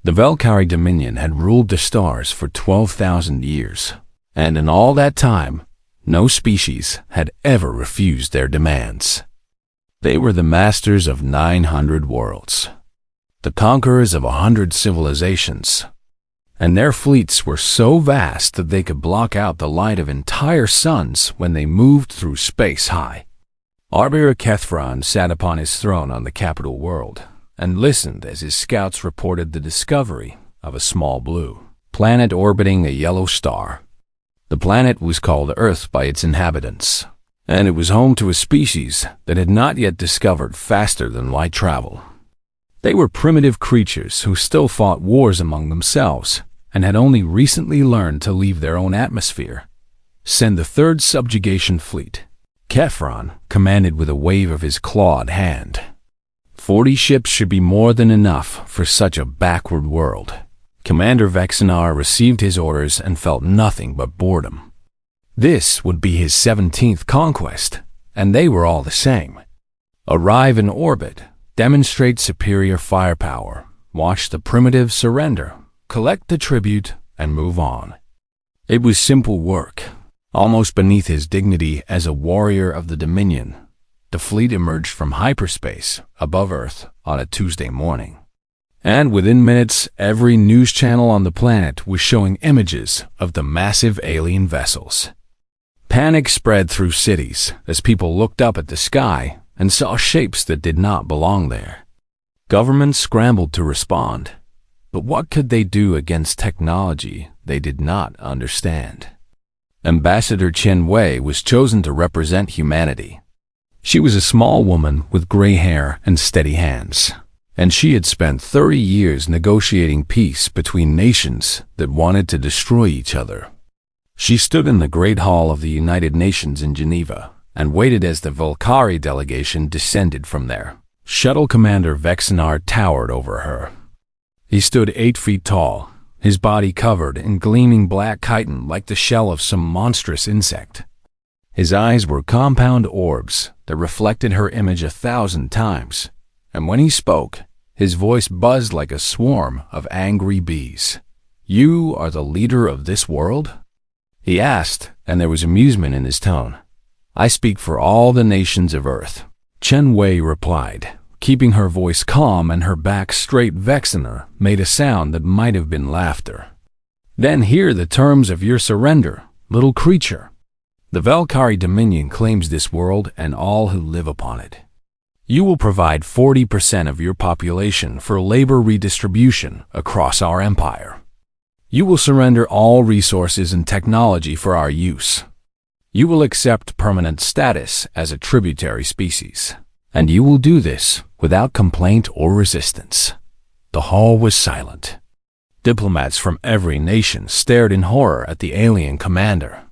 The Valkyrie Dominion had ruled the stars for 12,000 years, and in all that time, no species had ever refused their demands. They were the masters of 900 worlds, the conquerors of 100 civilizations, and their fleets were so vast that they could block out the light of entire suns when they moved through space high. Arbiter Kethron sat upon his throne on the capital world and listened as his scouts reported the discovery of a small blue planet orbiting a yellow star. The planet was called Earth by its inhabitants, and it was home to a species that had not yet discovered faster than light travel. They were primitive creatures who still fought wars among themselves and had only recently learned to leave their own atmosphere. Send the third subjugation fleet, Kethron commanded with a wave of his clawed hand. 40 ships should be more than enough for such a backward world. Commander Vexenar received his orders and felt nothing but boredom. This would be his 17th conquest, and they were all the same. Arrive in orbit, demonstrate superior firepower, watch the primitives surrender, collect the tribute, and move on. It was simple work, almost beneath his dignity as a warrior of the Dominion. The fleet emerged from hyperspace above Earth on a Tuesday morning. And within minutes, every news channel on the planet was showing images of the massive alien vessels. Panic spread through cities as people looked up at the sky and saw shapes that did not belong there. Governments scrambled to respond, but what could they do against technology they did not understand? Ambassador Chen Wei was chosen to represent humanity. She was a small woman with gray hair and steady hands, and she had spent 30 years negotiating peace between nations that wanted to destroy each other. She stood in the Great Hall of the United Nations in Geneva and waited as the Valkyrie delegation descended from there. Shuttle Commander Vexenar towered over her. He stood 8 feet tall, his body covered in gleaming black chitin like the shell of some monstrous insect. His eyes were compound orbs that reflected her image 1,000 times, and when he spoke, his voice buzzed like a swarm of angry bees. "You are the leader of this world?" he asked, and there was amusement in his tone. "I speak for all the nations of Earth," Chen Wei replied, keeping her voice calm and her back straight. Vexenar made a sound that might have been laughter. "Then hear the terms of your surrender, little creature. The Valkyrie Dominion claims this world and all who live upon it. You will provide 40% of your population for labor redistribution across our empire. You will surrender all resources and technology for our use. You will accept permanent status as a tributary species, and you will do this without complaint or resistance." The hall was silent. Diplomats from every nation stared in horror at the alien commander.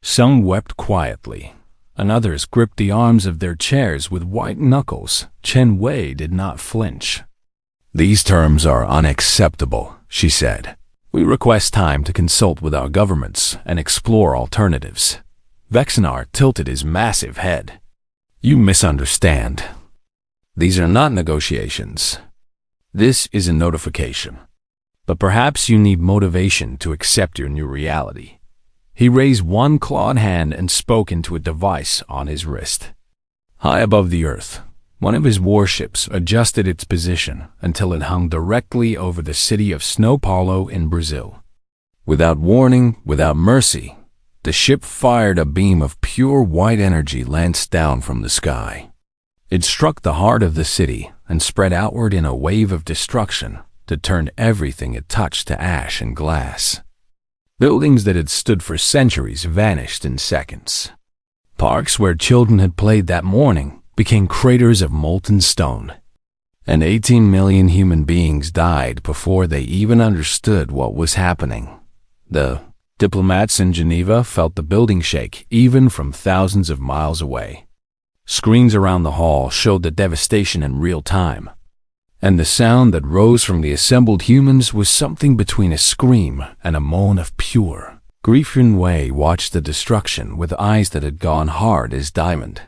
Some wept quietly, and others gripped the arms of their chairs with white knuckles. Chen Wei did not flinch. "These terms are unacceptable," she said. "We request time to consult with our governments and explore alternatives." Vexenar tilted his massive head. "You misunderstand. These are not negotiations. This is a notification. But perhaps you need motivation to accept your new reality." He raised one clawed hand and spoke into a device on his wrist. High above the Earth, one of his warships adjusted its position until it hung directly over the city of São Paulo in Brazil. Without warning, without mercy, the ship fired a beam of pure white energy lanced down from the sky. It struck the heart of the city and spread outward in a wave of destruction that turned everything it touched to ash and glass. Buildings that had stood for centuries vanished in seconds. Parks where children had played that morning became craters of molten stone. And 18 million human beings died before they even understood what was happening. The diplomats in Geneva felt the building shake even from thousands of miles away. Screens around the hall showed the devastation in real time, and the sound that rose from the assembled humans was something between a scream and a moan of pure grief. Chen Wei watched the destruction with eyes that had gone hard as diamond.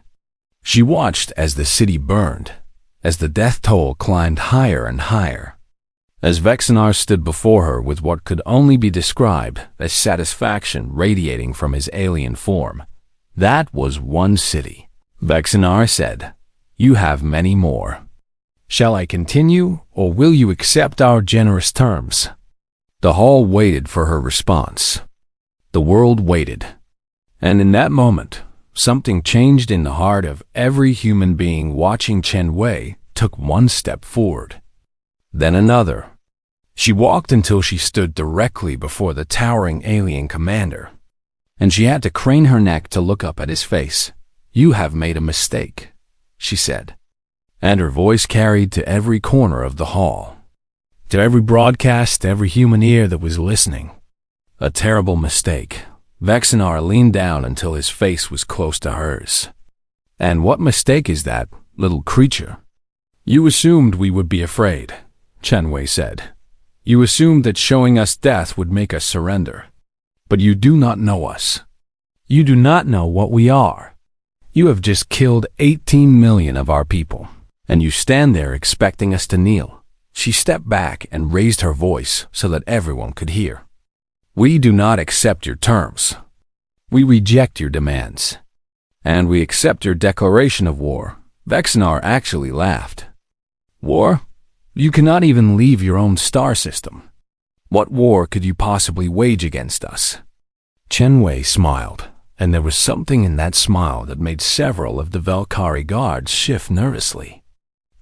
She watched as the city burned, as the death toll climbed higher and higher. as Vexenar stood before her with what could only be described as satisfaction radiating from his alien form. "That was one city," Vexenar said. "You have many more. Shall I continue, or will you accept our generous terms?" The hall waited for her response. The world waited. And in that moment, something changed in the heart of every human being watching. Chen Wei took one step forward, then another. She walked until she stood directly before the towering alien commander, and she had to crane her neck to look up at his face. "You have made a mistake," she said, and her voice carried to every corner of the hall, to every broadcast, to every human ear that was listening. "A terrible mistake." Vexenar leaned down until his face was close to hers. "And what mistake is that, little creature?" "You assumed we would be afraid," Chen Wei said. "You assumed that showing us death would make us surrender. But you do not know us. You do not know what we are. You have just killed 18 million of our people, and you stand there expecting us to kneel." She stepped back and raised her voice so that everyone could hear. "We do not accept your terms. We reject your demands. And we accept your declaration of war." Vexenar actually laughed. "War? You cannot even leave your own star system. What war could you possibly wage against us?" Chen Wei smiled, and there was something in that smile that made several of the Valkyrie guards shift nervously.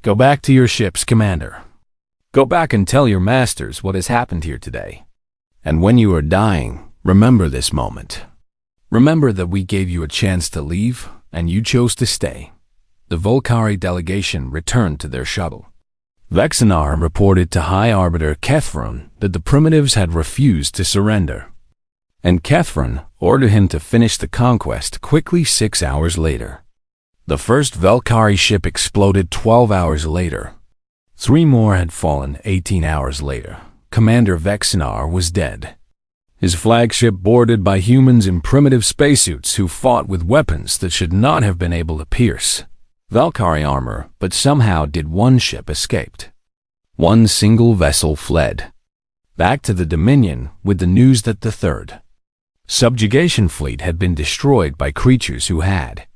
"Go back to your ships, Commander. Go back and tell your masters what has happened here today. And when you are dying, remember this moment. Remember that we gave you a chance to leave, and you chose to stay." The Valkyrie delegation returned to their shuttle. Vexenar reported to High Arbiter Kethron that the primitives had refused to surrender, and Kethron ordered him to finish the conquest quickly 6 hours later. The first Valkyrie ship exploded 12 hours later. 3 more had fallen 18 hours later. Commander Vexenar was dead. His flagship boarded by humans in primitive spacesuits who fought with weapons that should not have been able to pierce Valkyrie armor, but somehow did one ship escaped. One single vessel fled back to the Dominion with the news that the third subjugation fleet had been destroyed by creatures who had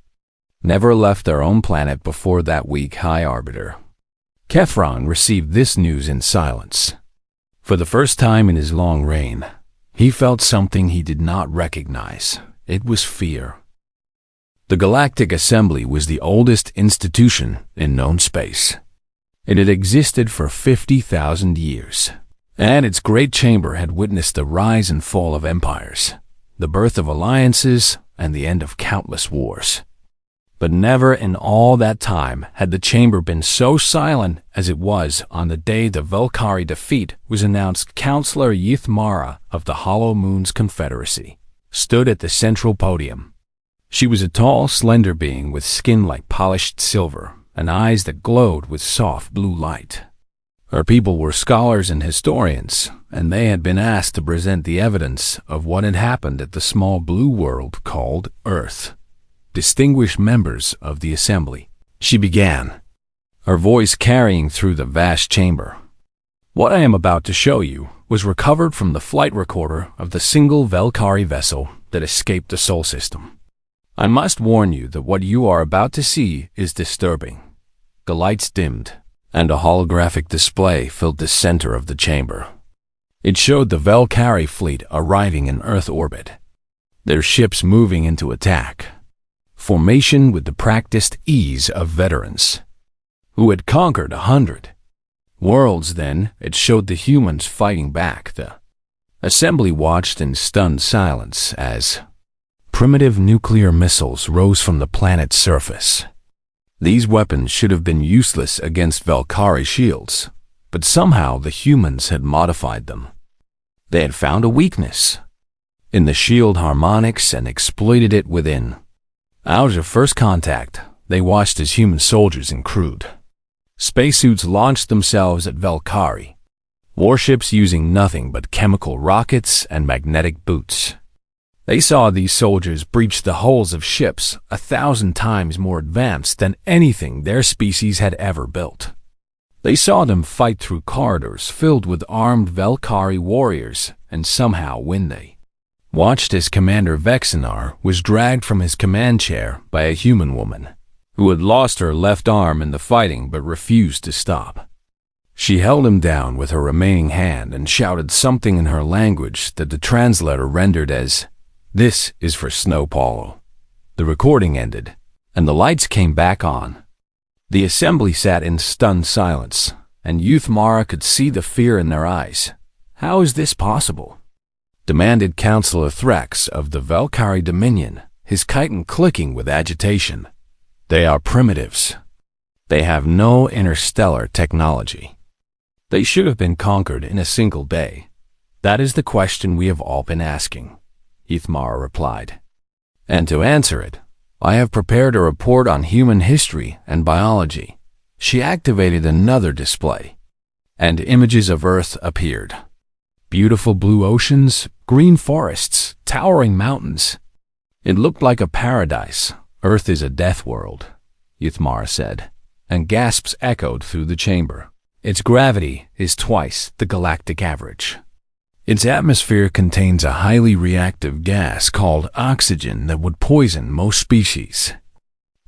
never left their own planet before that week. High Arbiter Kethron received this news in silence. For the first time in his long reign, he felt something he did not recognize. It was fear. The Galactic Assembly was the oldest institution in known space. It had existed for 50,000 years, and its great chamber had witnessed the rise and fall of empires, the birth of alliances, and the end of countless wars. But never in all that time had the chamber been so silent as it was on the day the Valkyrie defeat was announced. Counselor Yithmara of the Hollow Moon's Confederacy stood at the central podium. She was a tall, slender being with skin like polished silver and eyes that glowed with soft blue light. Her people were scholars and historians, and they had been asked to present the evidence of what had happened at the small blue world called Earth. Distinguished members of the assembly, she began, her voice carrying through the vast chamber. What I am about to show you was recovered from the flight recorder of the single Valkyrie vessel that escaped the Sol system. I must warn you that what you are about to see is disturbing. The lights dimmed, and a holographic display filled the center of the chamber. It showed the Valkyrie fleet arriving in Earth orbit, their ships moving into attack formation with the practiced ease of veterans who had conquered 100 worlds. Then it showed the humans fighting back. The assembly watched in stunned silence as primitive nuclear missiles rose from the planet's surface. These weapons should have been useless against Valkyrie shields, but somehow the humans had modified them. They had found a weakness in the shield harmonics and exploited it within. Out of first contact, they watched as human soldiers and crewed spacesuits launched themselves at Valkyrie, warships using nothing but chemical rockets and magnetic boots. They saw these soldiers breach the hulls of ships 1,000 times more advanced than anything their species had ever built. They saw them fight through corridors filled with armed Valkyrie warriors and somehow win. They watched as Commander Vexenar was dragged from his command chair by a human woman who had lost her left arm in the fighting but refused to stop. She held him down with her remaining hand and shouted something in her language that the translator rendered as, "This is for Snow Paulo." The recording ended, and the lights came back on. The assembly sat in stunned silence, and Youth Mara could see the fear in their eyes. "How is this possible?" demanded Councillor Thrax of the Valkyrie Dominion, his chitin clicking with agitation. "They are primitives. They have no interstellar technology. They should have been conquered in a single day. That is the question we have all been asking," Youth Mara replied. "And to answer it, I have prepared a report on human history and biology." She activated another display, and images of Earth appeared. Beautiful blue oceans, green forests, towering mountains. It looked like a paradise. "Earth is a death world," Youth Mara said, and gasps echoed through the chamber. "Its gravity is twice the galactic average. Its atmosphere contains a highly reactive gas called oxygen that would poison most species.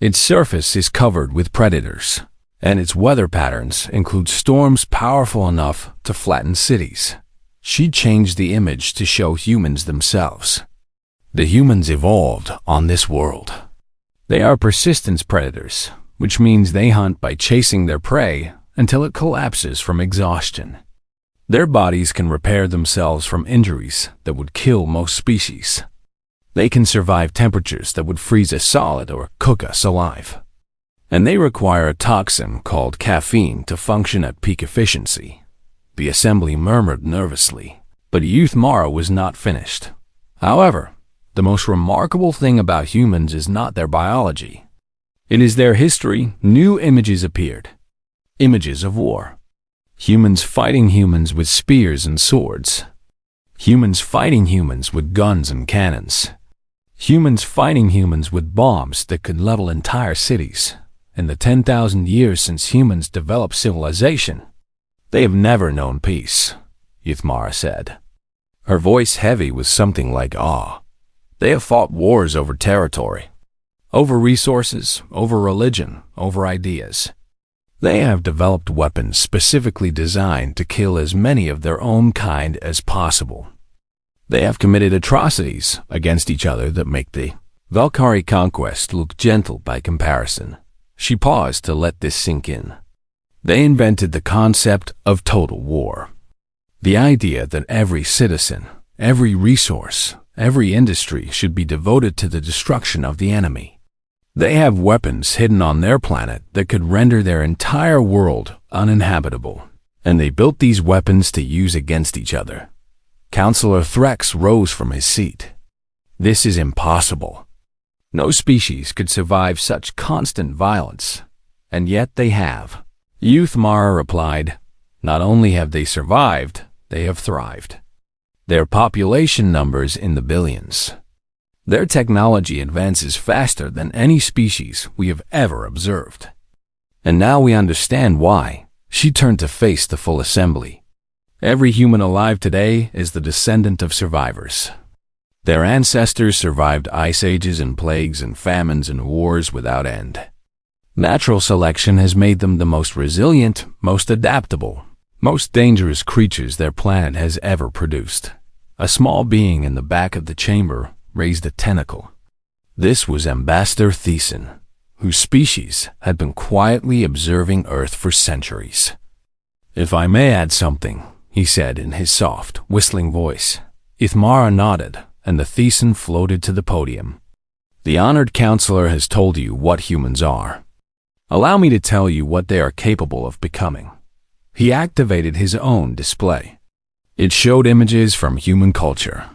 Its surface is covered with predators, and its weather patterns include storms powerful enough to flatten cities." She changed the image to show humans themselves. "The humans evolved on this world. They are persistence predators, which means they hunt by chasing their prey until it collapses from exhaustion. Their bodies can repair themselves from injuries that would kill most species. They can survive temperatures that would freeze us solid or cook us alive. And they require a toxin called caffeine to function at peak efficiency." The assembly murmured nervously, but Youth Mara was not finished. "However, the most remarkable thing about humans is not their biology. It is their history." New images appeared. Images of war. Humans fighting humans with spears and swords. Humans fighting humans with guns and cannons. Humans fighting humans with bombs that could level entire cities. In the 10,000 years since humans developed civilization, they have never known peace, Youth Mara said, her voice heavy with something like awe. They have fought wars over territory, over resources, over religion, over ideas. They have developed weapons specifically designed to kill as many of their own kind as possible. They have committed atrocities against each other that make the Valkyrie conquest look gentle by comparison. She paused to let this sink in. They invented the concept of total war. The idea that every citizen, every resource, every industry should be devoted to the destruction of the enemy. They have weapons hidden on their planet that could render their entire world uninhabitable, and they built these weapons to use against each other. Councillor Threx rose from his seat. This is impossible. No species could survive such constant violence, and yet they have. Youth Mara replied, not only have they survived, they have thrived. Their population numbers in the billions. Their technology advances faster than any species we have ever observed. And now we understand why. She turned to face the full assembly. Every human alive today is the descendant of survivors. Their ancestors survived ice ages and plagues and famines and wars without end. Natural selection has made them the most resilient, most adaptable, most dangerous creatures their planet has ever produced. A small being in the back of the chamber raised a tentacle. This was Ambassador Thiessen, whose species had been quietly observing Earth for centuries. If I may add something, he said in his soft, whistling voice. Ithmara nodded, and the Thiessen floated to the podium. The honored counselor has told you what humans are. Allow me to tell you what they are capable of becoming. He activated his own display. It showed images from human culture.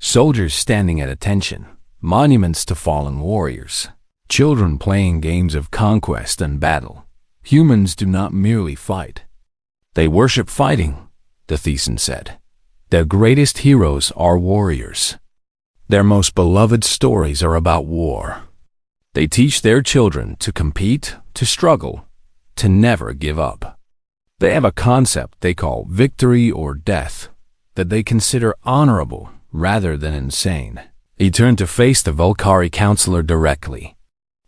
Soldiers standing at attention, monuments to fallen warriors, children playing games of conquest and battle. Humans do not merely fight. They worship fighting, the Thiessen said. Their greatest heroes are warriors. Their most beloved stories are about war. They teach their children to compete, to struggle, to never give up. They have a concept they call victory or death that they consider honorable rather than insane. He turned to face the Volcari counselor directly.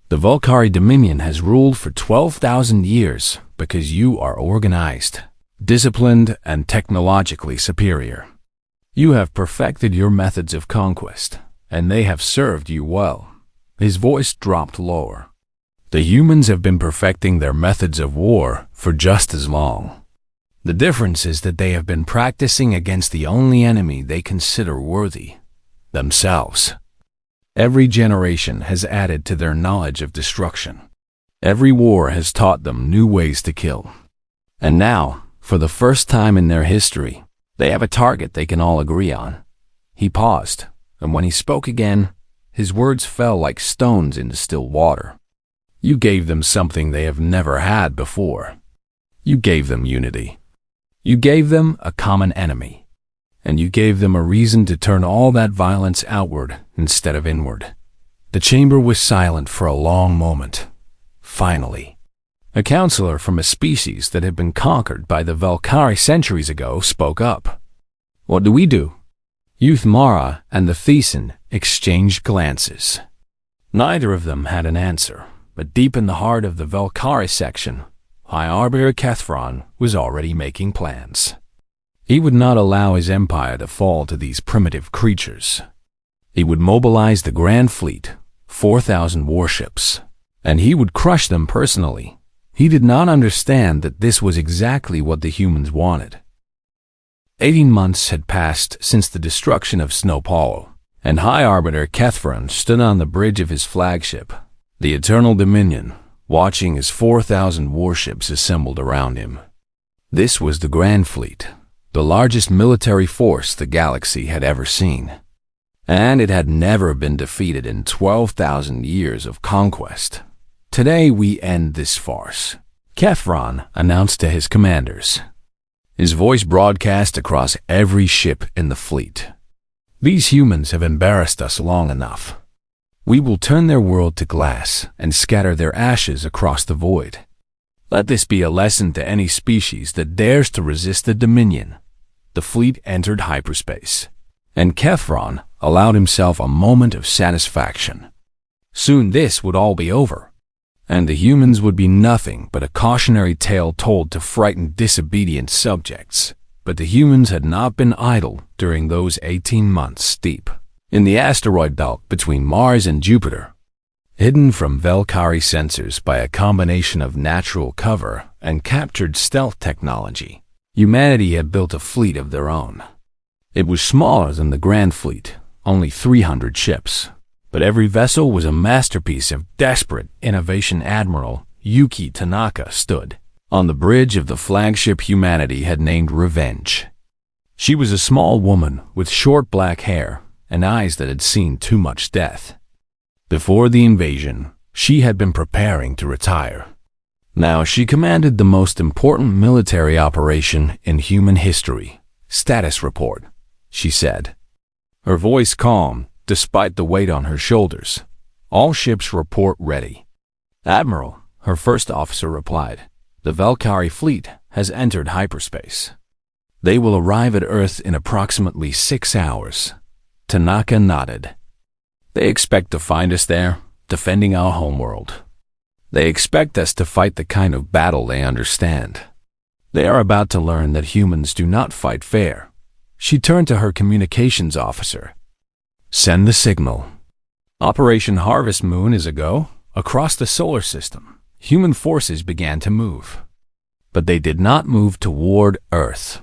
The Volcari Dominion has ruled for 12,000 years because you are organized, disciplined, and technologically superior. You have perfected your methods of conquest, and they have served you well. His voice dropped lower. The humans have been perfecting their methods of war for just as long. The difference is that they have been practicing against the only enemy they consider worthy, themselves. Every generation has added to their knowledge of destruction. Every war has taught them new ways to kill. And now, for the first time in their history, they have a target they can all agree on. He paused, and when he spoke again, his words fell like stones into still water. You gave them something they have never had before. You gave them unity. You gave them a common enemy. And you gave them a reason to turn all that violence outward instead of inward. The chamber was silent for a long moment. Finally, a counselor from a species that had been conquered by the Volcari centuries ago spoke up. What do we do? Youth Mara and the Thesan exchanged glances. Neither of them had an answer, but deep in the heart of the Volcari section, High Arbiter Kethron was already making plans. He would not allow his empire to fall to these primitive creatures. He would mobilize the Grand Fleet, 4,000 warships, and he would crush them personally. He did not understand that this was exactly what the humans wanted. 18 months had passed since the destruction of Snowpollo, and High Arbiter Kethron stood on the bridge of his flagship, the Eternal Dominion, watching his 4,000 warships assembled around him. This was the Grand Fleet, the largest military force the galaxy had ever seen, and it had never been defeated in 12,000 years of conquest. Today we end this farce, Kethron announced to his commanders. His voice broadcast across every ship in the fleet. These humans have embarrassed us long enough. We will turn their world to glass and scatter their ashes across the void. Let this be a lesson to any species that dares to resist the Dominion. The fleet entered hyperspace, and Kethron allowed himself a moment of satisfaction. Soon this would all be over, and the humans would be nothing but a cautionary tale told to frighten disobedient subjects. But the humans had not been idle during those 18 months deep in the asteroid belt between Mars and Jupiter. Hidden from Volcari sensors by a combination of natural cover and captured stealth technology, humanity had built a fleet of their own. It was smaller than the Grand Fleet, only 300 ships, but every vessel was a masterpiece of desperate innovation. Admiral Yuki Tanaka stood on the bridge of the flagship humanity had named Revenge. She was a small woman with short black hair and eyes that had seen too much death. Before the invasion, she had been preparing to retire. Now she commanded the most important military operation in human history. Status report, she said. Her voice calm, despite the weight on her shoulders. All ships report ready. Admiral, her first officer replied. The Volcari fleet has entered hyperspace. They will arrive at Earth in approximately 6 hours. Tanaka nodded. They expect to find us there, defending our homeworld. They expect us to fight the kind of battle they understand. They are about to learn that humans do not fight fair. She turned to her communications officer. Send the signal. Operation Harvest Moon is a go. Across the solar system, human forces began to move. But they did not move toward Earth.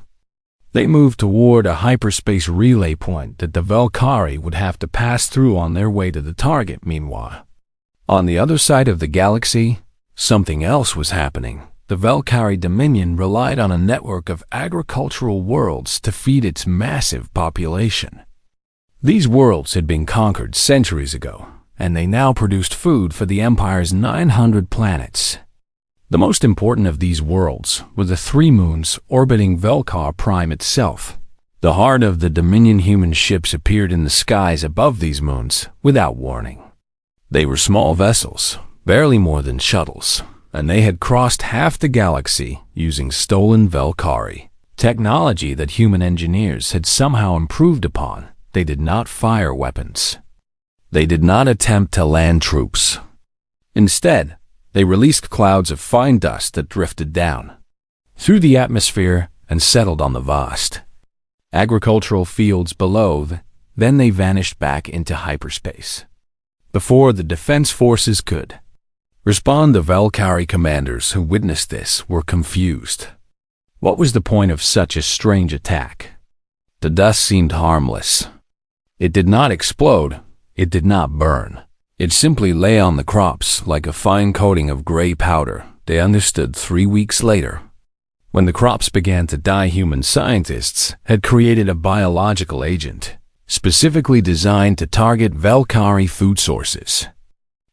They moved toward a hyperspace relay point that the Volcari would have to pass through on their way to the target. Meanwhile, on the other side of the galaxy, something else was happening. The Volcari Dominion relied on a network of agricultural worlds to feed its massive population. These worlds had been conquered centuries ago, and they now produced food for the Empire's 900 planets. The most important of these worlds were the 3 moons orbiting Volcar Prime itself. The heart of the Dominion human ships appeared in the skies above these moons without warning. They were small vessels, barely more than shuttles, and they had crossed half the galaxy using stolen Valkyrie, technology that human engineers had somehow improved upon. They did not fire weapons. They did not attempt to land troops. Instead, they released clouds of fine dust that drifted down through the atmosphere and settled on the vast agricultural fields below. Then they vanished back into hyperspace. Before the defense forces could respond, the Valkyrie commanders who witnessed this were confused. What was the point of such a strange attack? The dust seemed harmless. It did not explode. It did not burn. It simply lay on the crops like a fine coating of gray powder. They understood 3 weeks later. When the crops began to die, human scientists had created a biological agent specifically designed to target Valkyrie food sources.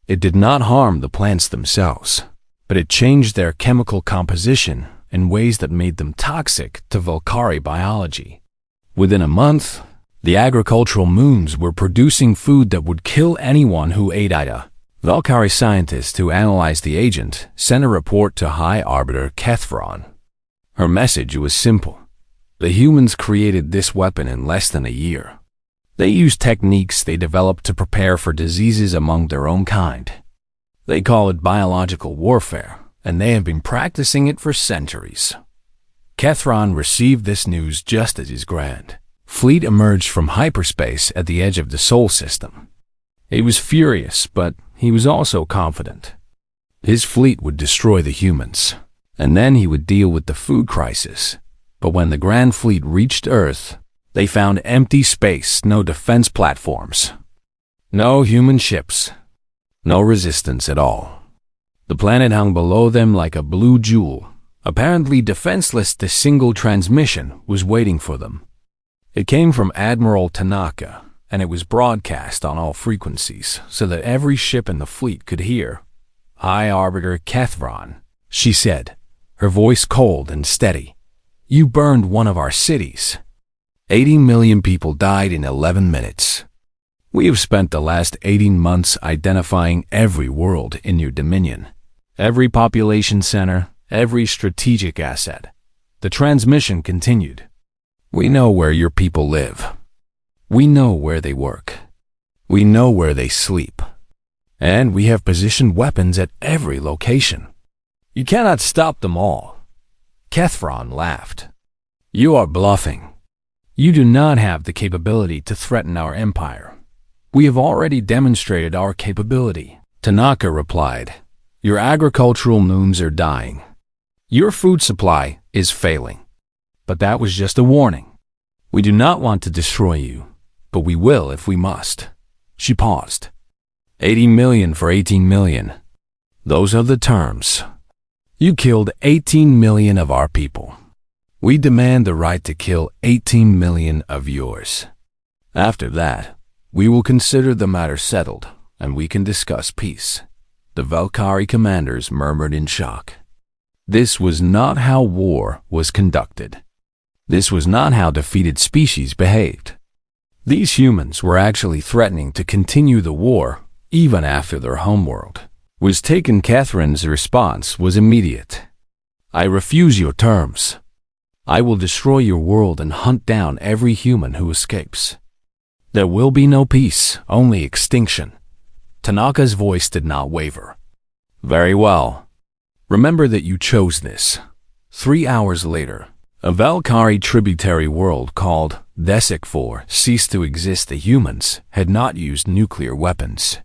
It did not harm the plants themselves, but it changed their chemical composition in ways that made them toxic to Valkyrie biology. Within a month, the agricultural moons were producing food that would kill anyone who ate it. Valkyrie scientists who analyzed the agent sent a report to High Arbiter Kethron. Her message was simple. The humans created this weapon in less than a year. They used techniques they developed to prepare for diseases among their own kind. They call it biological warfare, and they have been practicing it for centuries. Kethron received this news just as his grand fleet emerged from hyperspace at the edge of the Sol system. He was furious, but he was also confident. His fleet would destroy the humans, and then he would deal with the food crisis. But when the Grand Fleet reached Earth, they found empty space, no defense platforms, no human ships, no resistance at all. The planet hung below them like a blue jewel. Apparently defenseless, the single transmission was waiting for them. It came from Admiral Tanaka, and it was broadcast on all frequencies so that every ship in the fleet could hear. High Arbiter Kethron, she said, her voice cold and steady. You burned one of our cities. 80 million people died in 11 minutes. We have spent the last 18 months identifying every world in your dominion, every population center, every strategic asset. The transmission continued. We know where your people live. We know where they work. We know where they sleep. And we have positioned weapons at every location. You cannot stop them all. Kethron laughed. You are bluffing. You do not have the capability to threaten our empire. We have already demonstrated our capability. Tanaka replied. Your agricultural moons are dying. Your food supply is failing. But that was just a warning. We do not want to destroy you, but we will if we must. She paused. 80 million for 18 million. Those are the terms. You killed 18 million of our people. We demand the right to kill 18 million of yours. After that, we will consider the matter settled, and we can discuss peace. The Valkyrie commanders murmured in shock. This was not how war was conducted. This was not how defeated species behaved. These humans were actually threatening to continue the war even after their homeworld was taken. Catherine's response was immediate. I refuse your terms. I will destroy your world and hunt down every human who escapes. There will be no peace, only extinction. Tanaka's voice did not waver. Very well. Remember that you chose this. 3 hours later, a Valkyrie tributary world called HFY ceased to exist. The humans had not used nuclear weapons.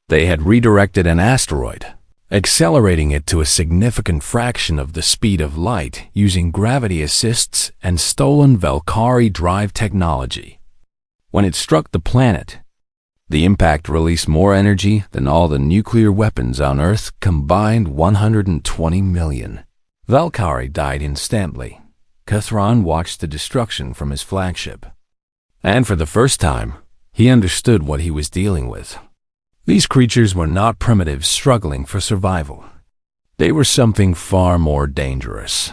They had redirected an asteroid, accelerating it to a significant fraction of the speed of light using gravity assists and stolen Valkyrie drive technology. When it struck the planet, the impact released more energy than all the nuclear weapons on Earth combined. 120 million. Valkyrie died instantly. Kethron watched the destruction from his flagship. And for the first time, he understood what he was dealing with. These creatures were not primitives struggling for survival. They were something far more dangerous.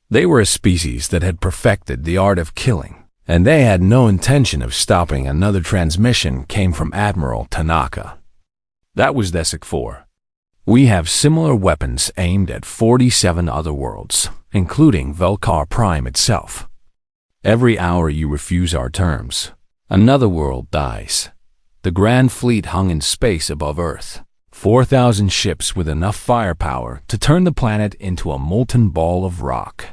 They were a species that had perfected the art of killing, and they had no intention of stopping. Another transmission came from Admiral Tanaka. That was HFY. We have similar weapons aimed at 47 other worlds, including Velkar Prime itself. Every hour you refuse our terms, another world dies. The Grand Fleet hung in space above Earth. 4,000 ships with enough firepower to turn the planet into a molten ball of rock.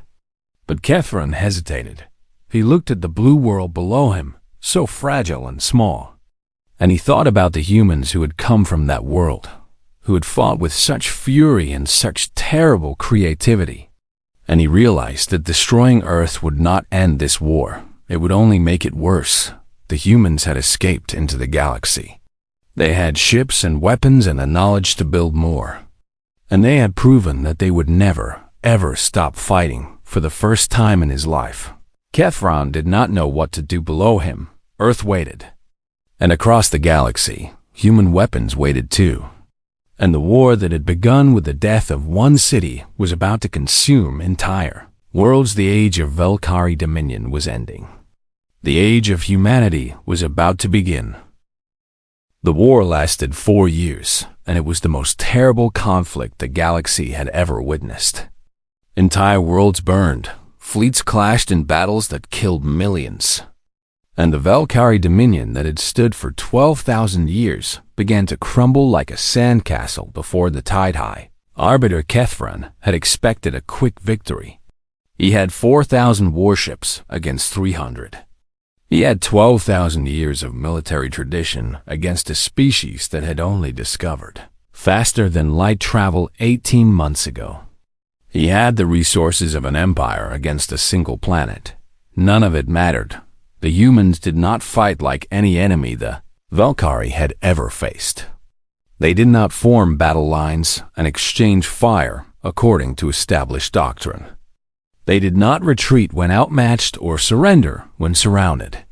But Kethran hesitated. He looked at the blue world below him, so fragile and small. And he thought about the humans who had come from that world, who had fought with such fury and such terrible creativity. And he realized that destroying Earth would not end this war. It would only make it worse. The humans had escaped into the galaxy. They had ships and weapons and the knowledge to build more. And they had proven that they would never, ever stop fighting for the first time in his life. Kethran did not know what to do below him. Earth waited. And across the galaxy, human weapons waited too. And the war that had begun with the death of one city was about to consume entire worlds. The age of Velkari dominion was ending. The age of humanity was about to begin. The war lasted 4 years, and it was the most terrible conflict the galaxy had ever witnessed. Entire worlds burned, fleets clashed in battles that killed millions. And the Velkari dominion that had stood for 12,000 years began to crumble like a sandcastle before the tide high. Arbiter Kethran had expected a quick victory. He had 4,000 warships against 300. He had 12,000 years of military tradition against a species that had only discovered faster than light travel 18 months ago. He had the resources of an empire against a single planet. None of it mattered. The humans did not fight like any enemy the Velkari had ever faced. They did not form battle lines and exchange fire according to established doctrine. They did not retreat when outmatched or surrender when surrounded.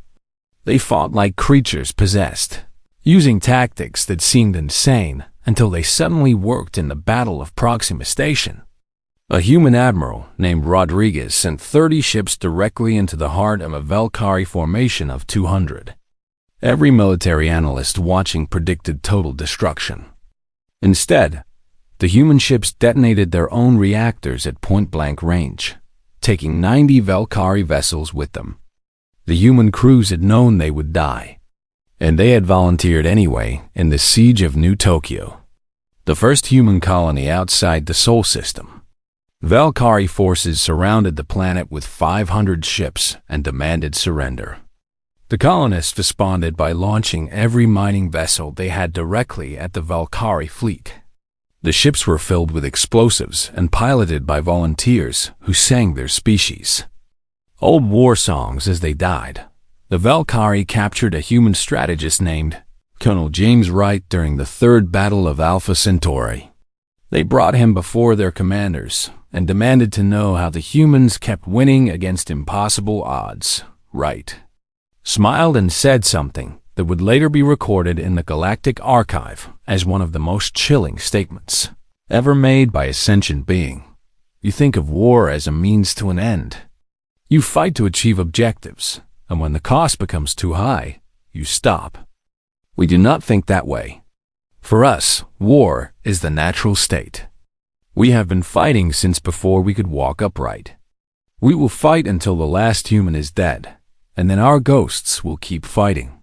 They fought like creatures possessed, using tactics that seemed insane until they suddenly worked in the Battle of Proxima Station. A human admiral named Rodriguez sent 30 ships directly into the heart of a Velkari formation of 200. Every military analyst watching predicted total destruction. Instead, the human ships detonated their own reactors at point-blank range, taking 90 Velkari vessels with them. The human crews had known they would die, and they had volunteered anyway in the siege of New Tokyo, the first human colony outside the Sol system. Velkari forces surrounded the planet with 500 ships and demanded surrender. The colonists responded by launching every mining vessel they had directly at the Velkari fleet. The ships were filled with explosives and piloted by volunteers who sang their species. Old war songs as they died. The Velkari captured a human strategist named Colonel James Wright during the Third Battle of Alpha Centauri. They brought him before their commanders and demanded to know how the humans kept winning against impossible odds. Wright smiled and said something that would later be recorded in the Galactic Archive as one of the most chilling statements ever made by a sentient being. You think of war as a means to an end. You fight to achieve objectives, and when the cost becomes too high, you stop. We do not think that way. For us, war is the natural state. We have been fighting since before we could walk upright. We will fight until the last human is dead, and then our ghosts will keep fighting.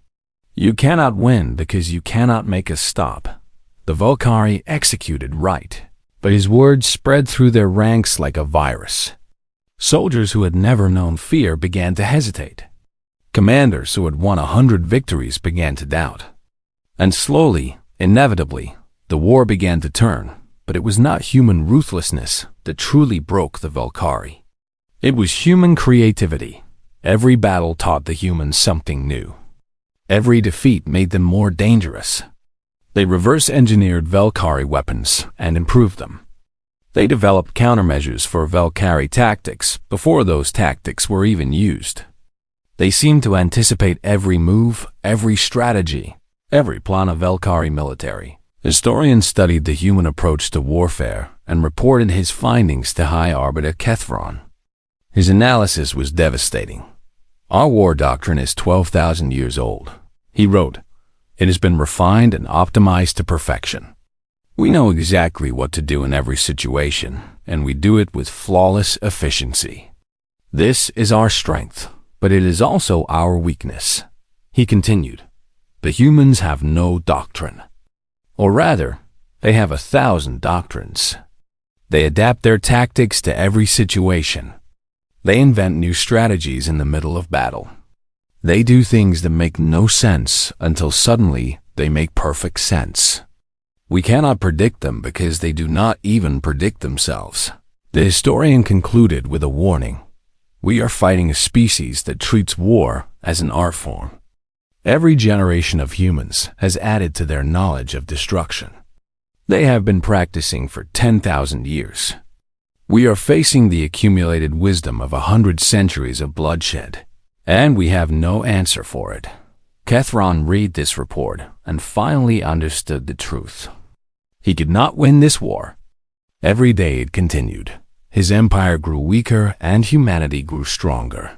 You cannot win because you cannot make us stop. The Velkari executed Wright, but his words spread through their ranks like a virus. Soldiers who had never known fear began to hesitate. Commanders who had won 100 victories began to doubt. And slowly, inevitably, the war began to turn, but it was not human ruthlessness that truly broke the Velkari. It was human creativity. Every battle taught the humans something new. Every defeat made them more dangerous. They reverse-engineered Velkari weapons and improved them. They developed countermeasures for Velkari tactics before those tactics were even used. They seemed to anticipate every move, every strategy, every plan of Velkari military. Historians studied the human approach to warfare and reported his findings to High Arbiter Kethran. His analysis was devastating. Our war doctrine is 12,000 years old. He wrote, "It has been refined and optimized to perfection. We know exactly what to do in every situation, and we do it with flawless efficiency. This is our strength, but it is also our weakness." He continued, "The humans have no doctrine. Or rather, they have 1,000 doctrines. They adapt their tactics to every situation. They invent new strategies in the middle of battle. They do things that make no sense until suddenly they make perfect sense. We cannot predict them because they do not even predict themselves." The historian concluded with a warning. "We are fighting a species that treats war as an art form. Every generation of humans has added to their knowledge of destruction. They have been practicing for 10,000 years. We are facing the accumulated wisdom of 100 centuries of bloodshed, and we have no answer for it." Kethron read this report and finally understood the truth. He could not win this war. Every day it continued. His empire grew weaker and humanity grew stronger.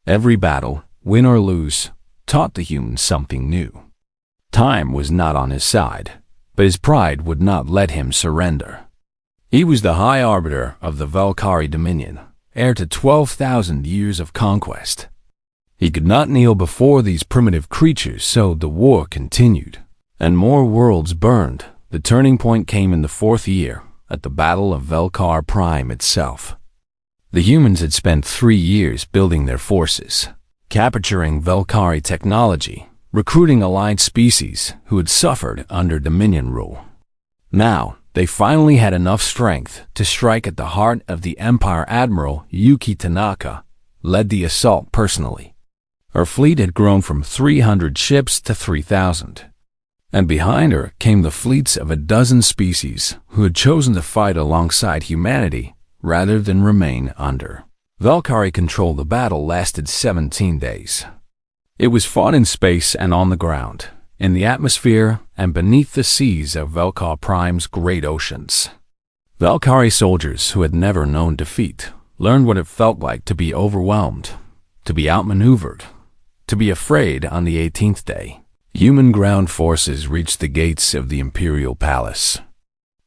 Every battle, win or lose, taught the humans something new. Time was not on his side, but his pride would not let him surrender. He was the High Arbiter of the Valkyrie Dominion, heir to 12,000 years of conquest. He could not kneel before these primitive creatures, so the war continued, and more worlds burned. The turning point came in the 4th year, at the Battle of Velkar Prime itself. The humans had spent 3 years building their forces, capturing Velkari technology, recruiting allied species who had suffered under Dominion rule. Now, they finally had enough strength to strike at the heart of the Empire. Admiral Yuki Tanaka led the assault personally. Her fleet had grown from 300 ships to 3,000. And behind her came the fleets of a dozen species who had chosen to fight alongside humanity rather than remain under Valkyrie control. The battle lasted 17 days. It was fought in space and on the ground, in the atmosphere and beneath the seas of Velkar Prime's great oceans. Valkyrie soldiers who had never known defeat learned what it felt like to be overwhelmed, to be outmaneuvered, to be afraid. On the 18th day, human ground forces reached the gates of the Imperial Palace.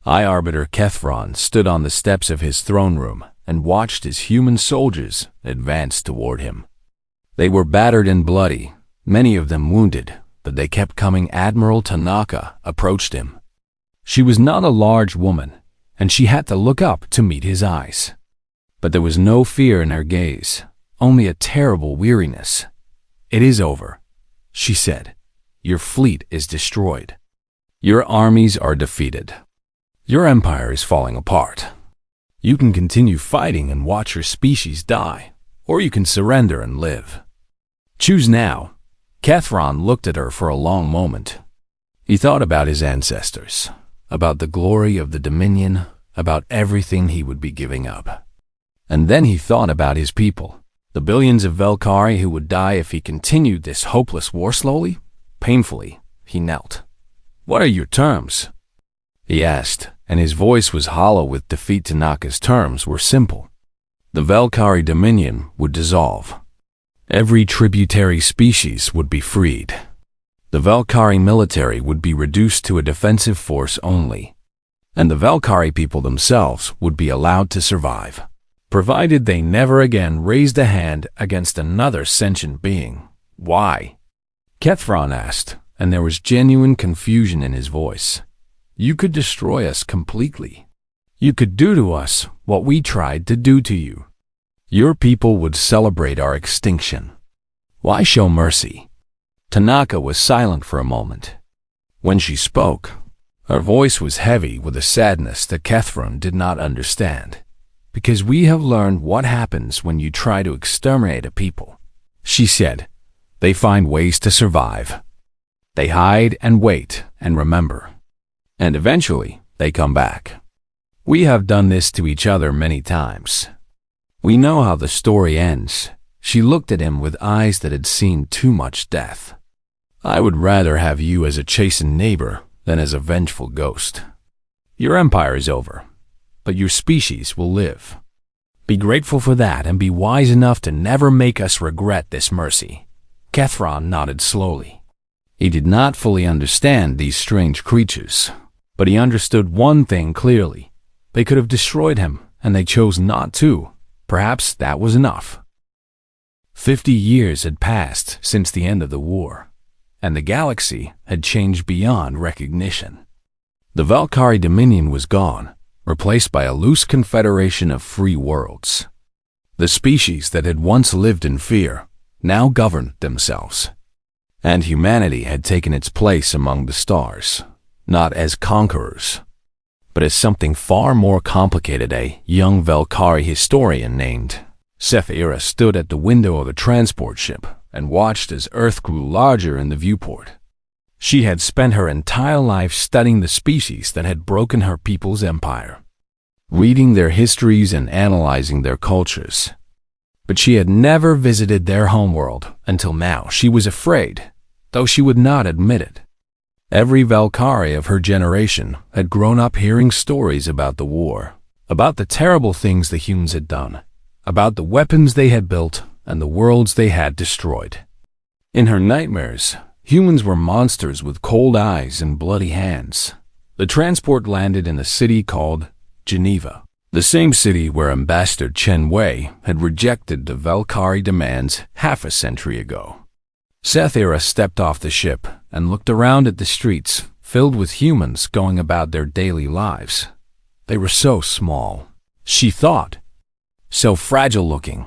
High Arbiter Kethron stood on the steps of his throne room and watched his human soldiers advance toward him. They were battered and bloody, many of them wounded, but they kept coming. Admiral Tanaka approached him. She was not a large woman, and she had to look up to meet his eyes. But there was no fear in her gaze, only a terrible weariness. "It is over," she said. "Your fleet is destroyed. Your armies are defeated. Your empire is falling apart. You can continue fighting and watch your species die, or you can surrender and live. Choose now." Kethron looked at her for a long moment. He thought about his ancestors, about the glory of the Dominion, about everything he would be giving up. And then he thought about his people, the billions of Velkari who would die if he continued this hopeless war. Slowly, painfully, he knelt. "What are your terms?" he asked, and his voice was hollow with defeat. Tanaka's terms were simple. The Velkari Dominion would dissolve. Every tributary species would be freed. The Velkari military would be reduced to a defensive force only, and the Velkari people themselves would be allowed to survive, provided they never again raised a hand against another sentient being. "Why?" Kethron asked, and there was genuine confusion in his voice. "You could destroy us completely. You could do to us what we tried to do to you. Your people would celebrate our extinction. Why show mercy?" Tanaka was silent for a moment. When she spoke, her voice was heavy with a sadness that Kethron did not understand. "Because we have learned what happens when you try to exterminate a people," she said. "They find ways to survive. They hide and wait and remember. And eventually, they come back. We have done this to each other many times. We know how the story ends." She looked at him with eyes that had seen too much death. "I would rather have you as a chastened neighbor than as a vengeful ghost. Your empire is over, but your species will live. Be grateful for that and be wise enough to never make us regret this mercy." Kethron nodded slowly. He did not fully understand these strange creatures, But he understood one thing clearly. They could have destroyed him, and they chose not to. Perhaps that was enough. 50 years had passed since the end of the war, and the galaxy had changed beyond recognition. The Valkyrie Dominion was gone, replaced by a loose confederation of free worlds. The species that had once lived in fear now governed themselves, and humanity had taken its place among the stars, not as conquerors, but as something far more complicated. A young Valkyrie historian named Sethira stood at the window of a transport ship and watched as Earth grew larger in the viewport. She had spent her entire life studying the species that had broken her people's empire, reading their histories and analyzing their cultures. But she had never visited their homeworld until now. She was afraid, though she would not admit it. Every Valkyrie of her generation had grown up hearing stories about the war, about the terrible things the humans had done, about the weapons they had built and the worlds they had destroyed. In her nightmares, humans were monsters with cold eyes and bloody hands. The transport landed in a city called Geneva, the same city where Ambassador Chen Wei had rejected the Valkyrie demands half a century ago. Sethira stepped off the ship and looked around at the streets filled with humans going about their daily lives. They were so small, she thought, so fragile-looking.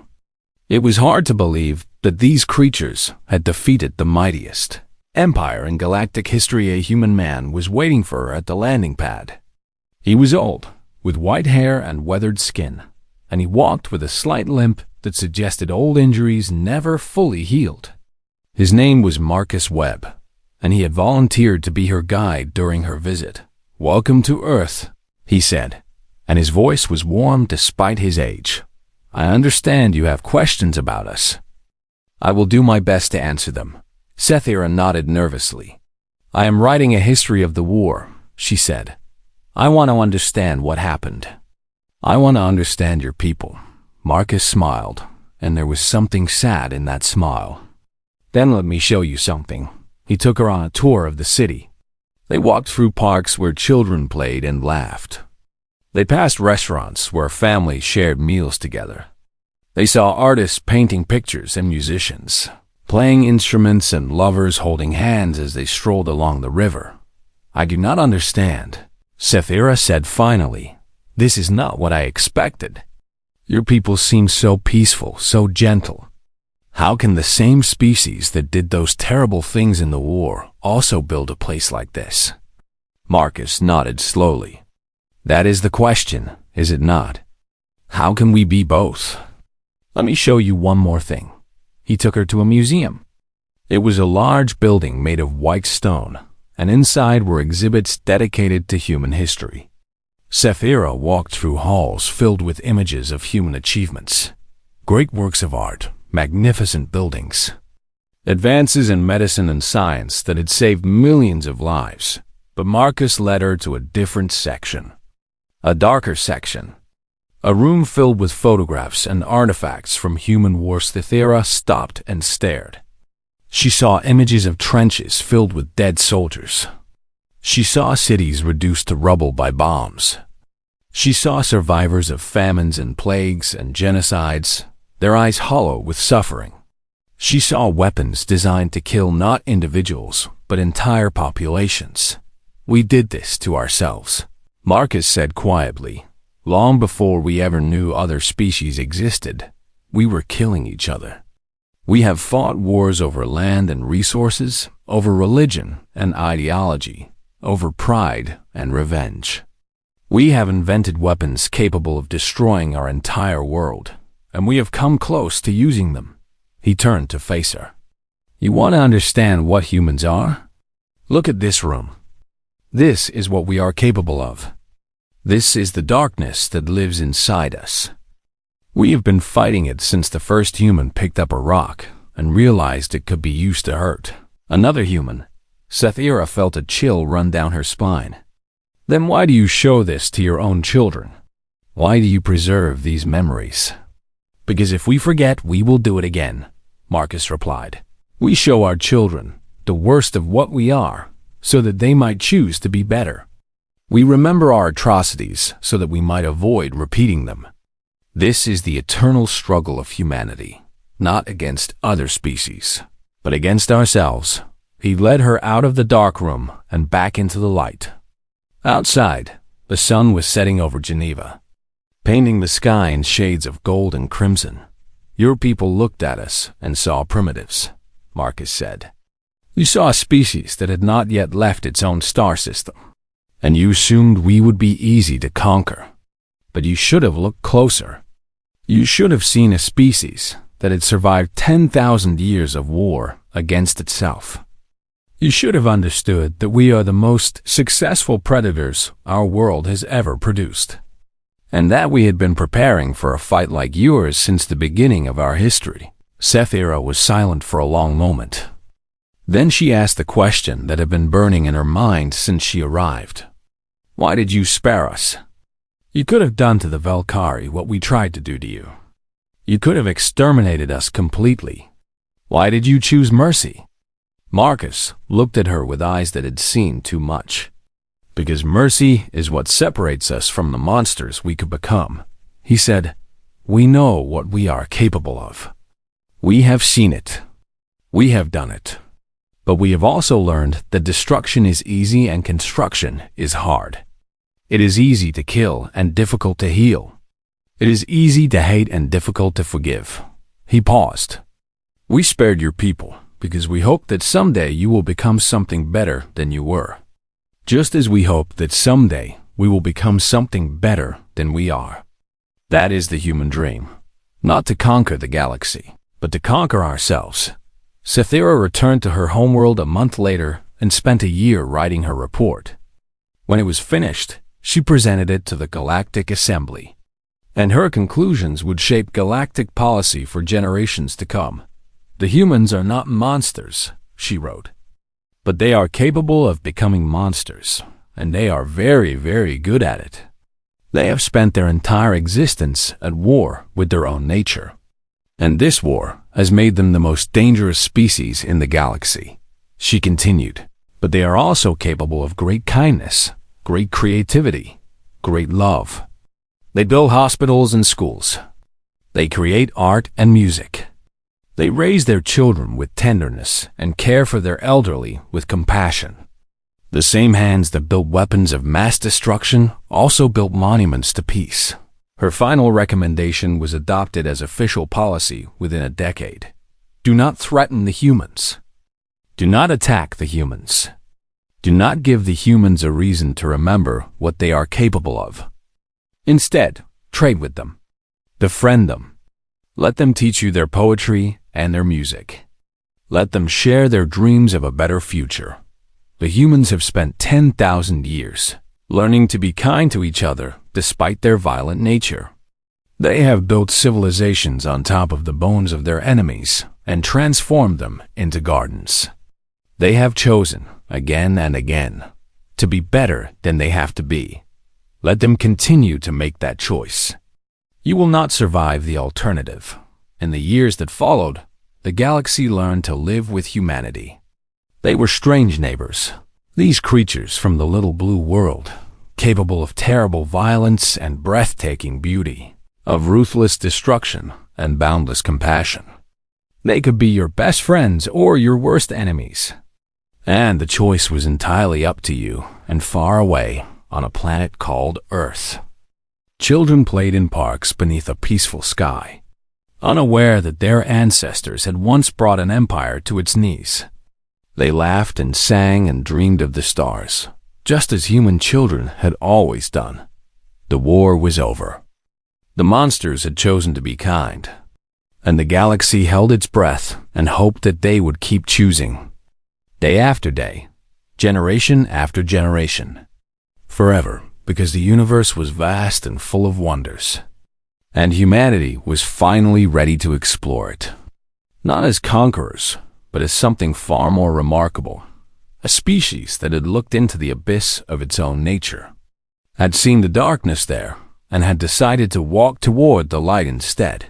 It was hard to believe that these creatures had defeated the mightiest empire in galactic history. A human man was waiting for her at the landing pad. He was old, with white hair and weathered skin, and he walked with a slight limp that suggested old injuries never fully healed. His name was Marcus Webb, and he had volunteered to be her guide during her visit. "Welcome to Earth," he said, and his voice was warm despite his age. "I understand you have questions about us." "I will do my best to answer them." Sethira nodded nervously. "I am writing a history of the war," she said. "I want to understand what happened. I want to understand your people." Marcus smiled, and there was something sad in that smile. "Then let me show you something." He took her on a tour of the city. They walked through parks where children played and laughed. They passed restaurants where families shared meals together. They saw artists painting pictures and musicians playing instruments and lovers holding hands as they strolled along the river. "I do not understand," Sethira said finally. "This is not what I expected. Your people seem so peaceful, so gentle. How can the same species that did those terrible things in the war also build a place like this?" Marcus nodded slowly. "That is the question, is it not? How can we be both? Let me show you one more thing." He took her to a museum. It was a large building made of white stone, and inside were exhibits dedicated to human history. Sethira walked through halls filled with images of human achievements, great works of art, magnificent buildings, advances in medicine and science that had saved millions of lives. But Marcus led her to a different section, a darker section, a room filled with photographs and artifacts from human wars. Sethira stopped and stared. She saw images of trenches filled with dead soldiers. She saw cities reduced to rubble by bombs. She saw survivors of famines and plagues and genocides, their eyes hollow with suffering. She saw weapons designed to kill not individuals, but entire populations. "We did this to ourselves," Marcus said quietly. "Long before we ever knew other species existed, we were killing each other. We have fought wars over land and resources, over religion and ideology, over pride and revenge. We have invented weapons capable of destroying our entire world, and we have come close to using them." He turned to face her. "You want to understand what humans are? Look at this room. This is what we are capable of. This is the darkness that lives inside us. We have been fighting it since the first human picked up a rock and realized it could be used to hurt another human." Sethira felt a chill run down her spine. "Then why do you show this to your own children? Why do you preserve these memories?" "Because if we forget, we will do it again," Marcus replied. "We show our children the worst of what we are, so that they might choose to be better." We remember our atrocities so that we might avoid repeating them. This is the eternal struggle of humanity, not against other species, but against ourselves. He led her out of the dark room and back into the light. Outside, the sun was setting over Geneva, painting the sky in shades of gold and crimson. Your people looked at us and saw primitives, Marcus said. You saw a species that had not yet left its own star system, and you assumed we would be easy to conquer. But you should have looked closer. You should have seen a species that had survived 10,000 years of war against itself. You should have understood that we are the most successful predators our world has ever produced, and that we had been preparing for a fight like yours since the beginning of our history. Sephira was silent for a long moment. Then she asked the question that had been burning in her mind since she arrived. Why did you spare us? You could have done to the Valkyrie what we tried to do to you. You could have exterminated us completely. Why did you choose mercy? Marcus looked at her with eyes that had seen too much. Because mercy is what separates us from the monsters we could become. He said, we know what we are capable of. We have seen it. We have done it. But we have also learned that destruction is easy and construction is hard. It is easy to kill and difficult to heal. It is easy to hate and difficult to forgive. He paused. We spared your people because we hope that someday you will become something better than you were. Just as we hope that someday we will become something better than we are. That is the human dream. Not to conquer the galaxy, but to conquer ourselves. Sephira returned to her homeworld a month later and spent a year writing her report. When it was finished, she presented it to the Galactic Assembly, and her conclusions would shape galactic policy for generations to come. The humans are not monsters, she wrote, but they are capable of becoming monsters, and they are very, very good at it. They have spent their entire existence at war with their own nature, and this war has made them the most dangerous species in the galaxy. She continued, but they are also capable of great kindness, great creativity, great love. They build hospitals and schools. They create art and music. They raise their children with tenderness and care for their elderly with compassion. The same hands that built weapons of mass destruction also built monuments to peace. Her final recommendation was adopted as official policy within a decade. Do not threaten the humans. Do not attack the humans. Do not give the humans a reason to remember what they are capable of. Instead, trade with them. Befriend them. Let them teach you their poetry and their music. Let them share their dreams of a better future. The humans have spent 10,000 years learning to be kind to each other despite their violent nature. They have built civilizations on top of the bones of their enemies and transformed them into gardens. They have chosen, again and again, to be better than they have to be. Let them continue to make that choice. You will not survive the alternative. In the years that followed, the galaxy learned to live with humanity. They were strange neighbors, these creatures from the little blue world, capable of terrible violence and breathtaking beauty, of ruthless destruction and boundless compassion. They could be your best friends or your worst enemies. And the choice was entirely up to you and far away on a planet called Earth. Children played in parks beneath a peaceful sky, unaware that their ancestors had once brought an empire to its knees. They laughed and sang and dreamed of the stars, just as human children had always done. The war was over. The monsters had chosen to be kind, and the galaxy held its breath and hoped that they would keep choosing. Day after day, generation after generation, forever, because the universe was vast and full of wonders, and humanity was finally ready to explore it. Not as conquerors, but as something far more remarkable, a species that had looked into the abyss of its own nature, had seen the darkness there, and had decided to walk toward the light instead.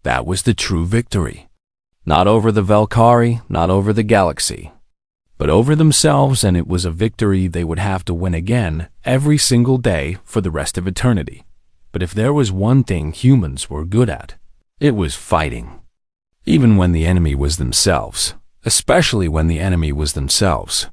That was the true victory. Not over the Valkyrie, not over the galaxy, but over themselves, and it was a victory they would have to win again every single day for the rest of eternity. But if there was one thing humans were good at, it was fighting. Even when the enemy was themselves. Especially when the enemy was themselves.